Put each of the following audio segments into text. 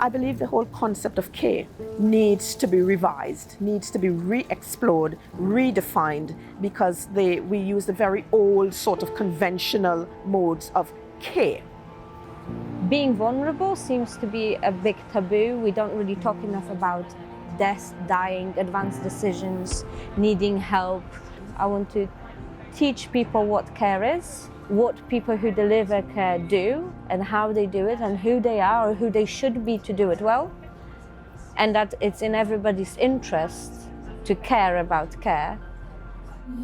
I believe the whole concept of care needs to be revised, needs to be re-explored, redefined, because we use the very old sort of conventional modes of care. Being vulnerable seems to be a big taboo. We don't really talk enough about death, dying, advanced decisions, needing help. I want to teach people what care is, what people who deliver care do and how they do it and who they are or who they should be to do it well, and that it's in everybody's interest to care about care.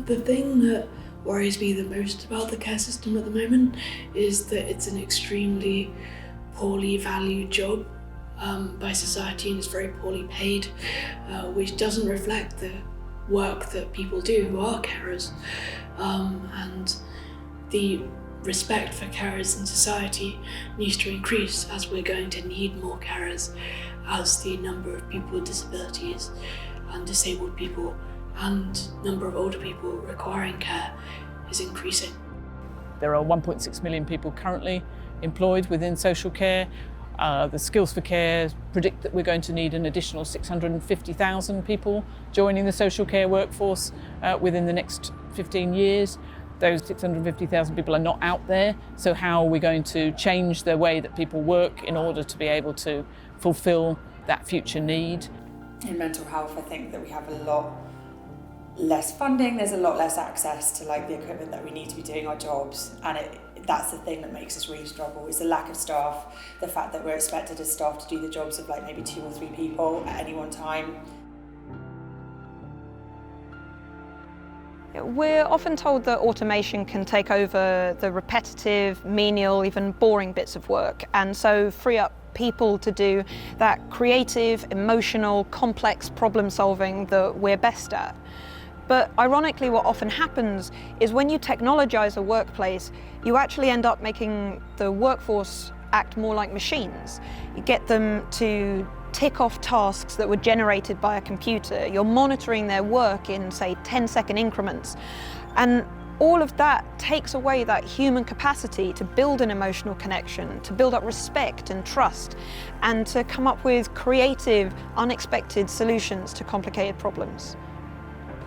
The thing that worries me the most about the care system at the moment is that it's an extremely poorly valued job by society, and it's very poorly paid, which doesn't reflect the work that people do who are carers. And the respect for carers in society needs to increase, as we're going to need more carers as the number of people with disabilities and disabled people and number of older people requiring care is increasing. There are 1.6 million people currently employed within social care. The Skills for Care predict that we're going to need an additional 650,000 people joining the social care workforce within the next 15 years. Those 650,000 people are not out there, so how are we going to change the way that people work in order to be able to fulfil that future need? In mental health, I think that we have a lot less funding, there's a lot less access to the equipment that we need to be doing our jobs, and that's the thing that makes us really struggle, is the lack of staff, the fact that we're expected as staff to do the jobs of maybe 2 or 3 people at any one time. We're often told that automation can take over the repetitive, menial, even boring bits of work, and so free up people to do that creative, emotional, complex problem solving that we're best at. But ironically, what often happens is when you technologize a workplace, you actually end up making the workforce act more like machines. You get them to tick off tasks that were generated by a computer. You're monitoring their work in, say, 10-second increments. And all of that takes away that human capacity to build an emotional connection, to build up respect and trust, and to come up with creative, unexpected solutions to complicated problems.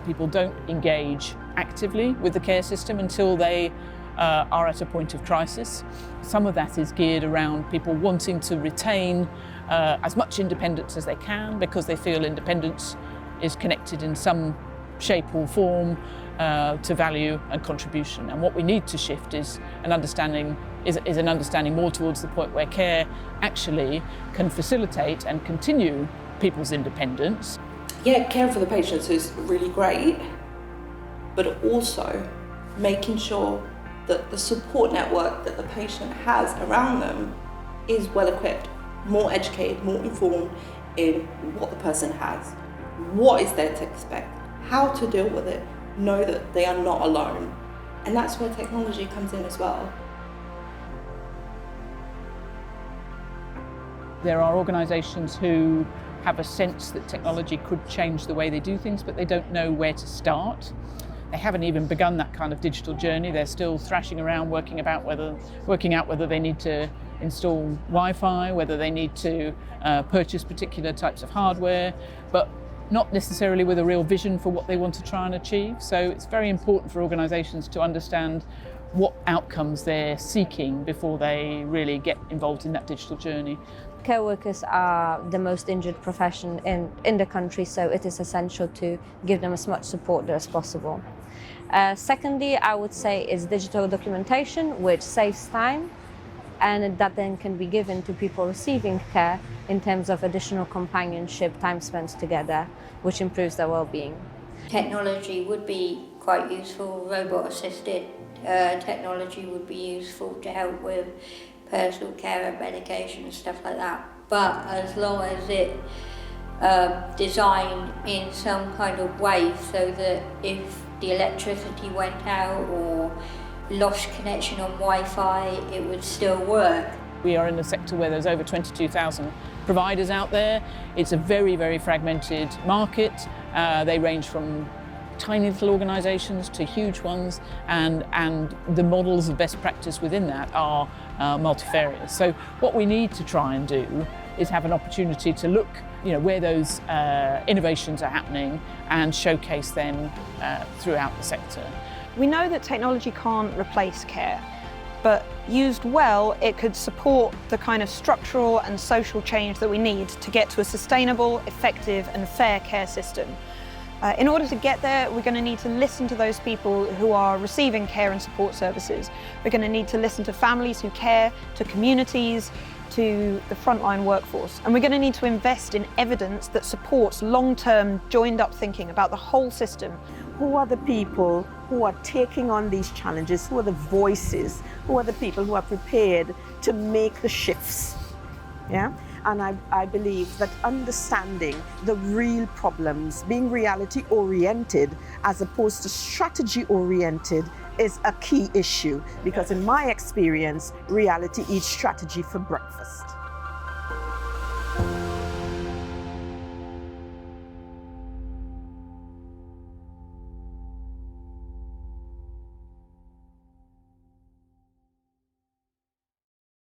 People don't engage actively with the care system until they are at a point of crisis. Some of that is geared around people wanting to retain as much independence as they can, because they feel independence is connected in some shape or form to value and contribution. And what we need to shift is an understanding more towards the point where care actually can facilitate and continue people's independence. Yeah, caring for the patients is really great, but also making sure that the support network that the patient has around them is well equipped, more educated, more informed in what the person has, what is there to expect, how to deal with it, know that they are not alone. And that's where technology comes in as well. There are organisations who have a sense that technology could change the way they do things, but they don't know where to start. They haven't even begun that kind of digital journey. They're still thrashing around working out whether they need to install Wi-Fi, whether they need to purchase particular types of hardware, but not necessarily with a real vision for what they want to try and achieve. So it's very important for organisations to understand what outcomes they're seeking before they really get involved in that digital journey. Care workers are the most injured profession in the country, so it is essential to give them as much support as possible. Secondly, I would say is digital documentation, which saves time, and that then can be given to people receiving care in terms of additional companionship, time spent together, which improves their well-being. Technology would be quite useful. Robot-assisted technology would be useful to help with personal care and medication and stuff like that. But as long as it designed in some kind of way so that if the electricity went out or lost connection on Wi-Fi, it would still work. We are in a sector where there's over 22,000 providers out there. It's a very, very fragmented market. They range from tiny little organisations to huge ones, and the models of best practice within that are multifarious. So what we need to try and do is have an opportunity to look, where those innovations are happening and showcase them throughout the sector. We know that technology can't replace care, but used well, it could support the kind of structural and social change that we need to get to a sustainable, effective and fair care system. In order to get there, we're going to need to listen to those people who are receiving care and support services. We're going to need to listen to families who care, to communities, to the frontline workforce. And we're going to need to invest in evidence that supports long-term, joined-up thinking about the whole system. Who are the people who are taking on these challenges? Who are the voices? Who are the people who are prepared to make the shifts? Yeah? And I believe that understanding the real problems, being reality-oriented as opposed to strategy-oriented, is a key issue, because in my experience, reality eats strategy for breakfast.